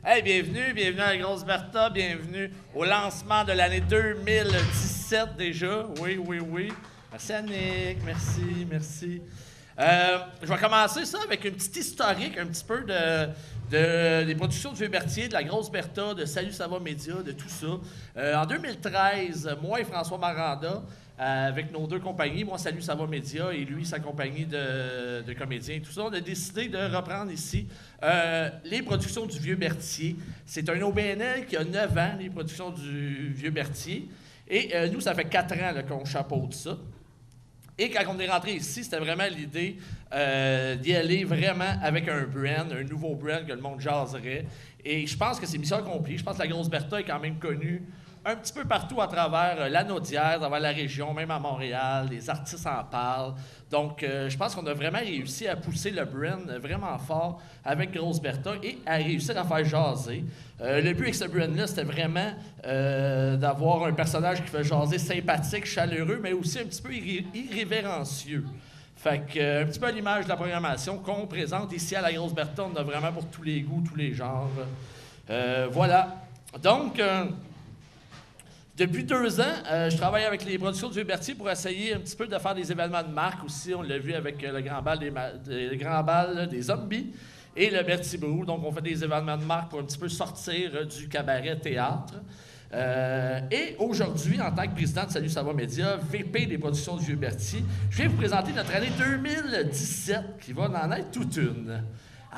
Hey, bienvenue à la Grosse Bertha, bienvenue au lancement de l'année 2017 déjà. Oui. Merci Annick, merci. Je vais commencer ça avec une petite historique, un petit peu des productions du Vieux-Berthier, de la Grosse Bertha, de Salut ça va Média, de tout ça. En 2013, moi et François Maranda, avec nos deux compagnies, moi Salut ça va Média et lui sa compagnie de comédiens et tout ça, on a décidé de reprendre ici les productions du Vieux-Berthier. C'est un OBNL qui a 9 ans, les productions du Vieux-Berthier. Et nous, ça fait 4 ans là, qu'on chapeaute ça. Et quand on est rentré ici, c'était vraiment l'idée d'y aller vraiment avec un brand, un nouveau brand que le monde jaserait. Et je pense que c'est mission accomplie. Je pense que la Grosse Bertha est quand même connue un petit peu partout à travers la Naudière, à travers la région, même à Montréal. Les artistes en parlent. Donc, je pense qu'on a vraiment réussi à pousser le brand vraiment fort avec Grosse Bertha et à réussir à faire jaser. Le but avec ce brand-là, c'était vraiment d'avoir un personnage qui fait jaser sympathique, chaleureux, mais aussi un petit peu irrévérencieux. Fait que, un petit peu à l'image de la programmation qu'on présente ici à la Grosse Bertha, on a vraiment pour tous les goûts, tous les genres. Voilà. Donc, depuis 2 ans, je travaille avec les productions du Vieux-Berthier pour essayer un petit peu de faire des événements de marque aussi. On l'a vu avec le Grand Bal des Zombies et le Berthier Brou. Donc, on fait des événements de marque pour un petit peu sortir du cabaret théâtre. Et aujourd'hui, en tant que président de Salut ça va Média, VP des productions du Vieux-Berthier, je viens vous présenter notre année 2017 qui va en être toute une.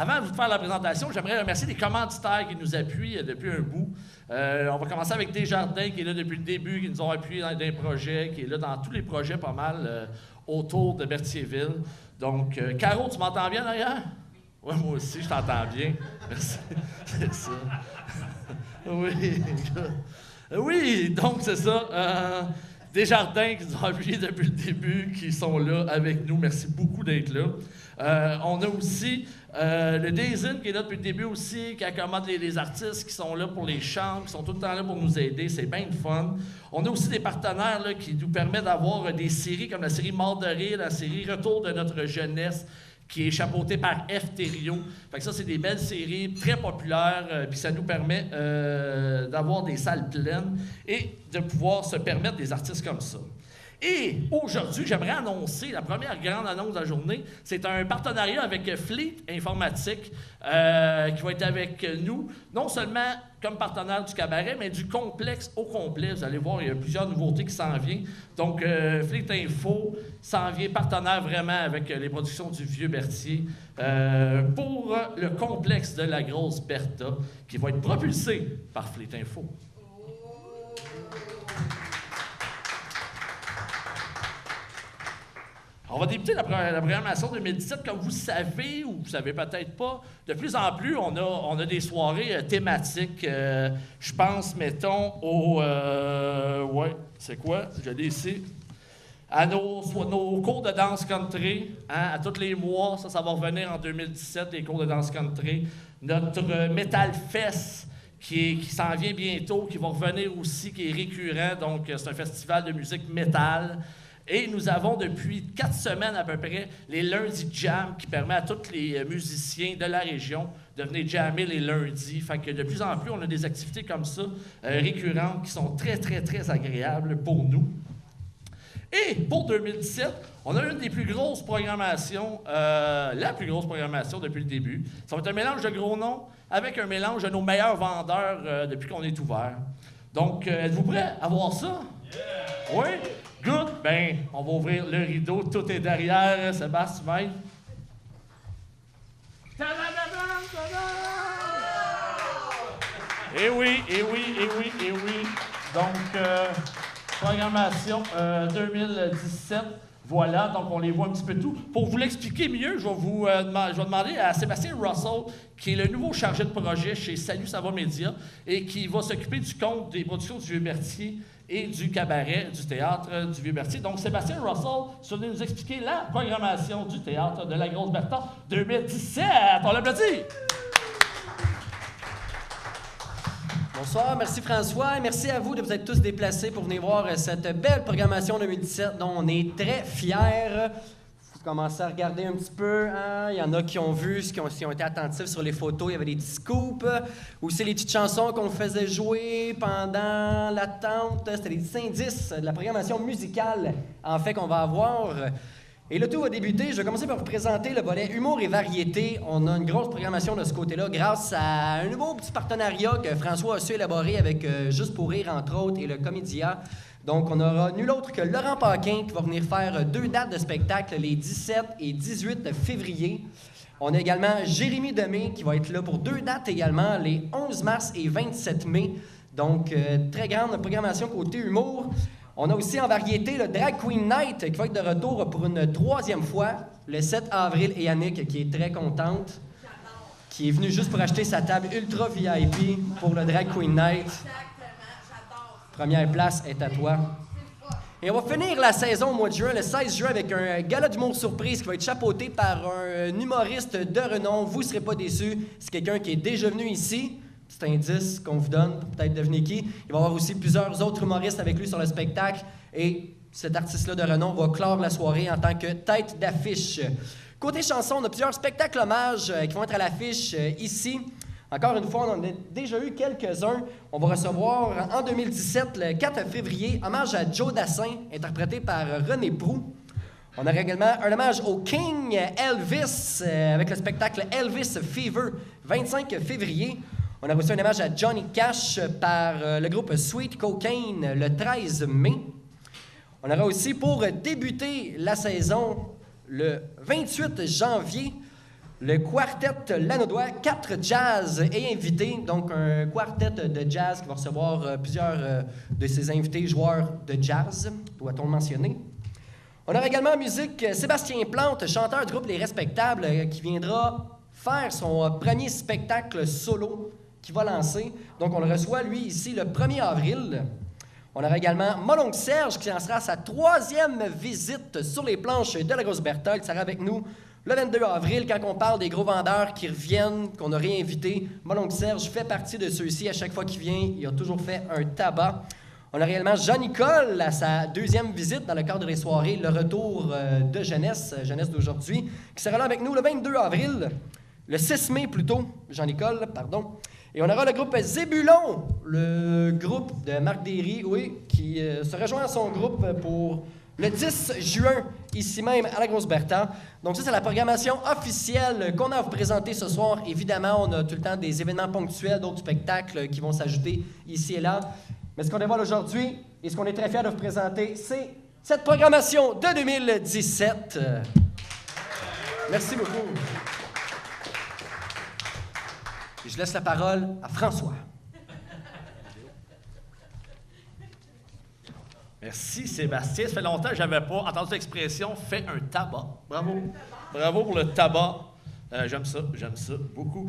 Avant de vous faire la présentation, j'aimerais remercier les commanditaires qui nous appuient depuis un bout. On va commencer avec Desjardins, qui est là depuis le début, qui nous ont appuyés dans des projets, qui est là dans tous les projets pas mal autour de Berthierville. Donc, Caro, tu m'entends bien derrière? Oui, moi aussi, je t'entends bien. Merci. C'est ça. Oui, donc c'est ça. Desjardins qui nous ont appuyés depuis le début, qui sont là avec nous. Merci beaucoup d'être là. On a aussi le Daisin qui est là depuis le début aussi, qui accommode les artistes qui sont là pour les chants, qui sont tout le temps là pour nous aider. C'est bien de fun. On a aussi des partenaires là, qui nous permettent d'avoir des séries comme la série Mort de rire, la série Retour de notre jeunesse, qui est chapeautée par F. Thériault. Fait que ça, c'est des belles séries, très populaires, puis ça nous permet d'avoir des salles pleines et de pouvoir se permettre des artistes comme ça. Et aujourd'hui, j'aimerais annoncer la première grande annonce de la journée. C'est un partenariat avec Fleet Informatique qui va être avec nous, non seulement comme partenaire du cabaret, mais du complexe au complet. Vous allez voir, il y a plusieurs nouveautés qui s'en viennent. Donc, Fleet Info s'en vient partenaire vraiment avec les productions du Vieux-Berthier pour le complexe de la Grosse Bertha qui va être propulsé par Fleet Info. On va débuter la programmation 2017. Comme vous savez, ou vous savez peut-être pas, de plus en plus, on a des soirées thématiques. Je pense, mettons, c'est quoi? Je l'ai ici. À nos cours de danse country, hein, à tous les mois, ça va revenir en 2017, les cours de danse country. Notre Metal Fest, qui s'en vient bientôt, qui va revenir aussi, qui est récurrent. Donc, c'est un festival de musique métal. Et nous avons depuis 4 semaines à peu près les lundis jam qui permet à tous les musiciens de la région de venir jammer les lundis. Fait que de plus en plus, on a des activités comme ça, récurrentes, qui sont très, très, très agréables pour nous. Et pour 2017, on a une des plus grosses programmations, la plus grosse programmation depuis le début. Ça va être un mélange de gros noms avec un mélange de nos meilleurs vendeurs depuis qu'on est ouvert. Donc, êtes-vous prêts à voir ça? Yeah! Oui? Good? Ben, on va ouvrir le rideau. Tout est derrière. Sébastien, Maître. Eh oui. Donc, programmation 2017. Voilà, donc on les voit un petit peu tout. Pour vous l'expliquer mieux, je vais demander à Sébastien Russell, qui est le nouveau chargé de projet chez Salut ça va Média et qui va s'occuper du compte des productions du Vieux-Berthier et du cabaret, du théâtre du Vieux-Berthier. Donc, Sébastien Russell, tu vas nous expliquer la programmation du théâtre de la Grosse Bertha 2017. On l'applaudit! Bonsoir, merci François et merci à vous de vous être tous déplacés pour venir voir cette belle programmation 2017 dont on est très fiers. Vous commencez à regarder un petit peu. Hein? Il y en a qui ont vu, qui ont été attentifs sur les photos. Il y avait des petits scoops. Aussi, les petites chansons qu'on faisait jouer pendant l'attente. C'était des petits indices de la programmation musicale, en fait, qu'on va avoir. Et le tout va débuter. Je vais commencer par vous présenter le volet humour et variété. On a une grosse programmation de ce côté-là grâce à un nouveau petit partenariat que François a su élaborer avec Juste pour rire, entre autres, et le Comédia. Donc, on aura nul autre que Laurent Paquin qui va venir faire 2 dates de spectacle les 17 et 18 février. On a également Jérémy Demé qui va être là pour 2 dates également, les 11 mars et 27 mai. Donc, très grande programmation côté humour. On a aussi en variété le Drag Queen Night qui va être de retour pour une 3e fois, le 7 avril. Et Yannick qui est très contente, qui est venue juste pour acheter sa table ultra VIP pour le Drag Queen Night. Première place est à toi. Et on va finir la saison au mois de juin, le 16 juin, avec un gala d'humour surprise qui va être chapeauté par un humoriste de renom. Vous ne serez pas déçus. C'est quelqu'un qui est déjà venu ici. Petit indice qu'on vous donne pour peut-être deviner qui. Il va y avoir aussi plusieurs autres humoristes avec lui sur le spectacle. Et cet artiste-là de renom va clore la soirée en tant que tête d'affiche. Côté chanson, on a plusieurs spectacles hommages qui vont être à l'affiche ici. Encore une fois, on en a déjà eu quelques-uns. On va recevoir en 2017, le 4 février, hommage à Joe Dassin, interprété par René Proulx. On aura également un hommage au King Elvis avec le spectacle Elvis Fever, 25 février. On a reçu un hommage à Johnny Cash par le groupe Sweet Cocaine le 13 mai. On aura aussi, pour débuter la saison, le 28 janvier, le quartet Lanaudois, 4 jazz et invités. Donc, un quartet de jazz qui va recevoir plusieurs de ses invités joueurs de jazz, doit-on le mentionner. On aura également en musique Sébastien Plante, chanteur du groupe Les Respectables, qui viendra faire son premier spectacle solo qu'il va lancer. Donc, on le reçoit, lui, ici, le 1er avril. On aura également mon oncle Serge, qui en sera à sa 3e visite sur les planches de la Grosse Berthold, qui sera avec nous le 22 avril, quand on parle des gros vendeurs qui reviennent, qu'on a réinvités. Mon oncle Serge fait partie de ceux-ci. À chaque fois qu'il vient, il a toujours fait un tabac. On a réellement Jean-Nicole à sa 2e visite dans le cadre des soirées, le retour de jeunesse d'aujourd'hui, qui sera là avec nous le 22 avril, le 6 mai plutôt, Jean-Nicole, pardon. Et on aura le groupe Zébulon, le groupe de Marc Derry, oui, qui se rejoint à son groupe pour le 10 juin, ici même à la Grosse Berthold. Donc ça, c'est la programmation officielle qu'on a à vous présenter ce soir. Évidemment, on a tout le temps des événements ponctuels, d'autres spectacles qui vont s'ajouter ici et là. Mais ce qu'on dévoile aujourd'hui et ce qu'on est très fiers de vous présenter, c'est cette programmation de 2017. Merci beaucoup. Et je laisse la parole à François. Merci Sébastien. Ça fait longtemps que je n'avais pas entendu l'expression « fait un tabac ». Bravo. Bravo pour le tabac. J'aime ça beaucoup.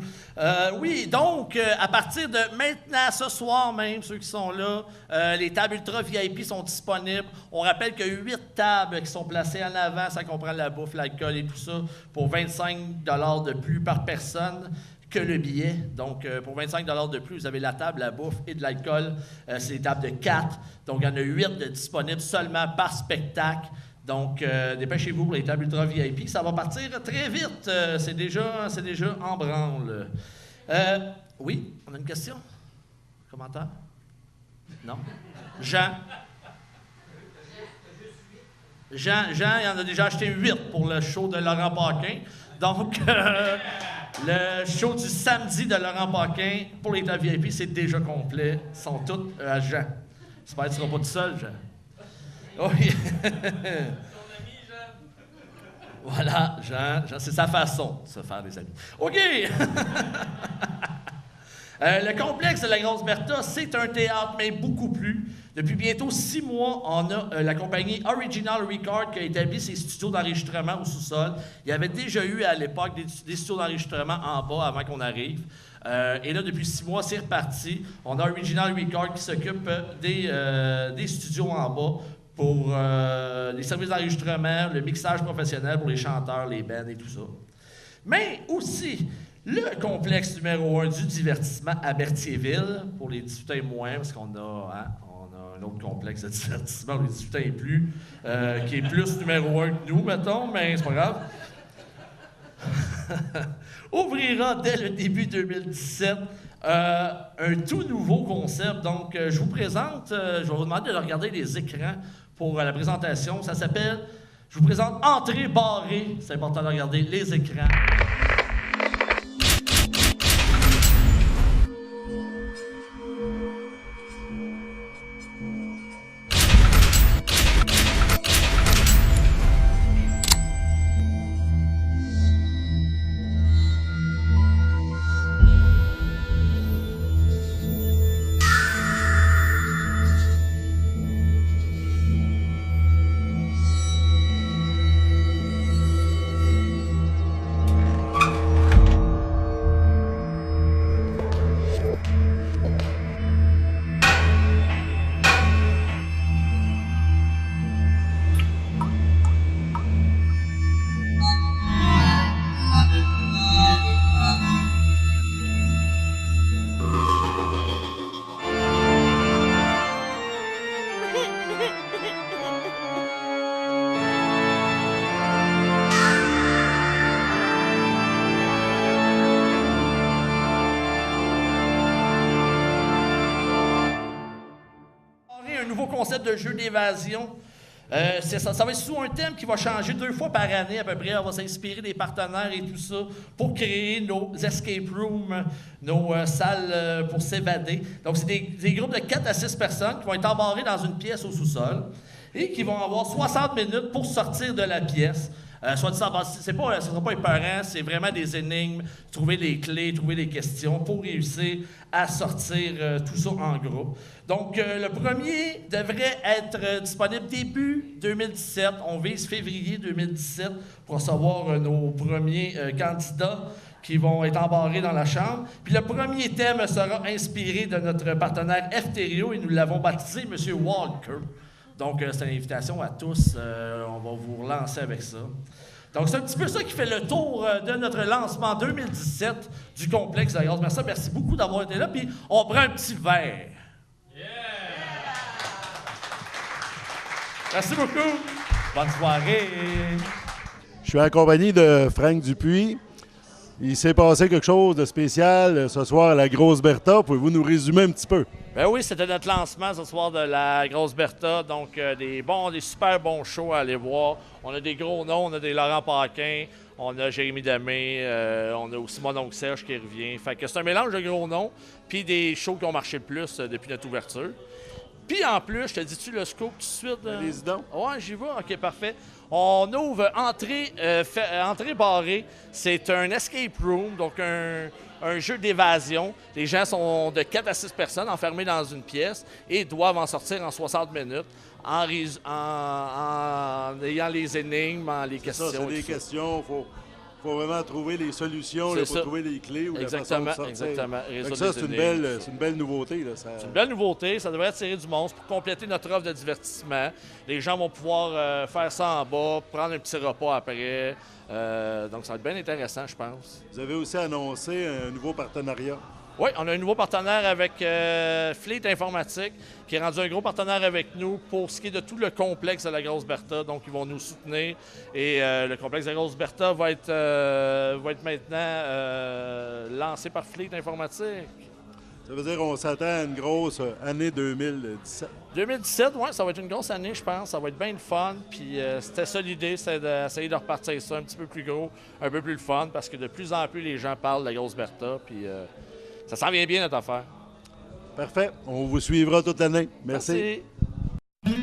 Oui, donc, à partir de maintenant, ce soir même, ceux qui sont là, les tables ultra VIP sont disponibles. On rappelle qu'il y a 8 tables qui sont placées en avant, ça comprend la bouffe, l'alcool et tout ça, pour 25 $ de plus par personne que le billet. Donc, pour 25 $ de plus, vous avez la table, la bouffe et de l'alcool. C'est des tables de 4. Donc, il y en a 8 disponibles seulement par spectacle. Donc, dépêchez-vous pour les tables ultra VIP. Ça va partir très vite. C'est déjà en branle. Oui, on a une question? Commentaire? Non? Jean, il en a déjà acheté 8 pour le show de Laurent Paquin. Donc, le show du samedi de Laurent Paquin pour les tables VIP, c'est déjà complet. Ils sont tous à Jean. J'espère que tu ne seras pas tout seul, Jean. Oui. Voilà, Jean, c'est sa façon de se faire des amis. OK! Le complexe de la Grosse Berthold, c'est un théâtre, mais beaucoup plus. Depuis bientôt 6 mois, on a la compagnie Original Record qui a établi ses studios d'enregistrement au sous-sol. Il y avait déjà eu à l'époque des studios d'enregistrement en bas avant qu'on arrive. Et là, depuis 6 mois, c'est reparti. On a Original Record qui s'occupe des studios en bas pour les services d'enregistrement, le mixage professionnel pour les chanteurs, les bands et tout ça. Mais aussi, le complexe numéro 1 du divertissement à Berthierville, pour les 18 ans et moins, parce qu'on a un autre complexe de divertissement, les 18 ans et plus, qui est plus numéro 1 que nous, mettons, mais c'est pas grave. Ouvrira dès le début 2017 un tout nouveau concept. Donc, je vous présente, je vais vous demander de regarder les écrans pour la présentation. Ça s'appelle, je vous présente Entrée barrée. C'est important de regarder les écrans. Concept de jeu d'évasion. Ça va être sous un thème qui va changer 2 fois par année à peu près. On va s'inspirer des partenaires et tout ça pour créer nos escape rooms, nos salles pour s'évader. Donc, c'est des groupes de 4 à 6 personnes qui vont être embarrés dans une pièce au sous-sol et qui vont avoir 60 minutes pour sortir de la pièce. Soit dit ça, ce ne sera pas épeurant, c'est vraiment des énigmes, trouver les clés, trouver les questions pour réussir à sortir tout ça en groupe. Donc, le premier devrait être disponible début 2017. On vise février 2017 pour recevoir nos premiers candidats qui vont être embarrés dans la chambre. Puis le premier thème sera inspiré de notre partenaire Efterio et nous l'avons baptisé M. Walker. Donc, c'est une invitation à tous. On va vous relancer avec ça. Donc, c'est un petit peu ça qui fait le tour de notre lancement 2017 du complexe de la Grosse Bertha. Merci beaucoup d'avoir été là. Puis, on prend un petit verre. Yeah! Merci beaucoup. Bonne soirée. Je suis en compagnie de Frank Dupuis. Il s'est passé quelque chose de spécial ce soir à la Grosse Bertha. Pouvez-vous nous résumer un petit peu? Ben oui, c'était notre lancement ce soir de la Grosse Bertha. Donc, des super bons shows à aller voir. On a des gros noms, on a des Laurent Paquin, on a Jérémy Demé, on a aussi mon oncle Serge qui revient. Fait que c'est un mélange de gros noms, puis des shows qui ont marché le plus depuis notre ouverture. Puis en plus, je te dis-tu le scoop tout de suite? Allez-y donc. Ouais, j'y vais. OK, parfait. On ouvre entrée barrée. C'est un escape room, donc un jeu d'évasion. Les gens sont de 4 à 6 personnes enfermées dans une pièce et doivent en sortir en 60 minutes en ayant les énigmes, les questions. Ça, c'est des questions. Faut vraiment trouver les solutions, pour trouver les clés ou la façon de sortir. Exactement. Ça, c'est une belle nouveauté. Là, C'est une belle nouveauté. Ça devrait attirer du monde pour compléter notre offre de divertissement. Les gens vont pouvoir faire ça en bas, prendre un petit repas après. Donc, ça va être bien intéressant, je pense. Vous avez aussi annoncé un nouveau partenariat. Oui, on a un nouveau partenaire avec Fleet Informatique, qui est rendu un gros partenaire avec nous pour ce qui est de tout le complexe de la Grosse Bertha. Donc, ils vont nous soutenir. Et le complexe de la Grosse Bertha va être maintenant lancé par Fleet Informatique. Ça veut dire qu'on s'attend à une grosse année 2017. 2017, oui, ça va être une grosse année, je pense. Ça va être bien le fun. Puis c'était ça l'idée, c'est d'essayer de repartir ça un petit peu plus gros, un peu plus le fun, parce que de plus en plus, les gens parlent de la Grosse Bertha. Puis ça s'en vient bien, notre affaire. Parfait. On vous suivra toute l'année. Merci. Merci.